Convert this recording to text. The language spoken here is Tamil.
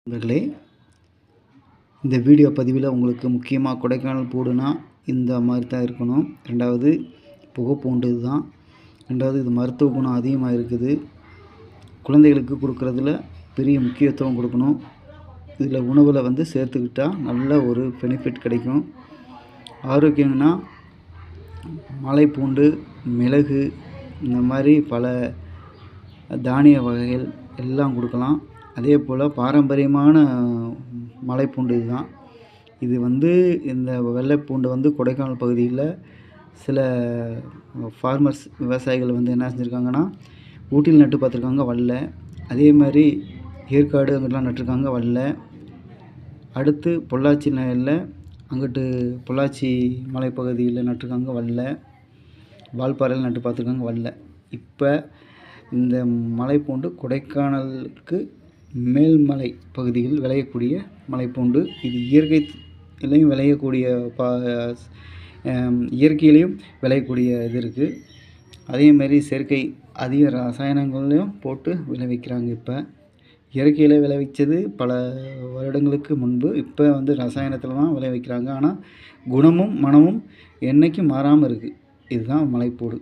நண்பர்களே, இந்த வீடியோ பதிவில் உங்களுக்கு முக்கியமாக கொடைக்கானல் பூடுனா இந்த மாதிரி தான் இருக்கணும். ரெண்டாவது புகைப்பூண்டு தான். ரெண்டாவது இது மருத்துவ குணம் அதிகமாக இருக்குது. குழந்தைகளுக்கு கொடுக்குறதுல பெரிய முக்கியத்துவம் கொடுக்கணும். இதில் உணவில் சேர்த்துக்கிட்டால் நல்ல ஒரு பெனிஃபிட் கிடைக்கும். ஆரோக்கியம்னா மலைப்பூண்டு, மிளகு இந்த மாதிரி பல தானிய வகைகள் எல்லாம் கொடுக்கலாம். அதே போல் பாரம்பரியமான மலைப்பூண்டு இதுதான். இது இந்த வெள்ளைப்பூண்டு கொடைக்கானல் பகுதியில் சில ஃபார்மர்ஸ் விவசாயிகள் என்ன செஞ்சுருக்காங்கன்னா, ஊட்டியில் நட்டு பார்த்துருக்காங்க, வரல. அதே மாதிரி ஏற்காடு அங்கெல்லாம் நட்டுருக்காங்க, வரல. அடுத்து பொள்ளாச்சி நகரில் அங்கிட்டு பொள்ளாச்சி மலைப்பகுதியில் நட்டுருக்காங்க, வரல. வால்பாறையில் நட்டு பார்த்துருக்காங்க, வரல. இப்போ இந்த மலைப்பூண்டு கொடைக்கானலுக்கு மேல்மலை பகுதியில் விளையக்கூடிய மலைப்பூண்டு. இது இயற்கையிலையும் விளையக்கூடிய இயற்கையிலையும் விளையக்கூடிய இது இருக்குது. அதேமாரி செயற்கை அதிக ரசாயனங்களையும் போட்டு விளைவிக்கிறாங்க. இப்போ இயற்கையில் விளைவிச்சது பல வருடங்களுக்கு முன்பு. இப்போ ரசாயனத்தில் தான் விளைவிக்கிறாங்க. ஆனால் குணமும் மனமும் என்றைக்கும் மாறாமல் இருக்குது. இதுதான் மலைப்பூண்டு.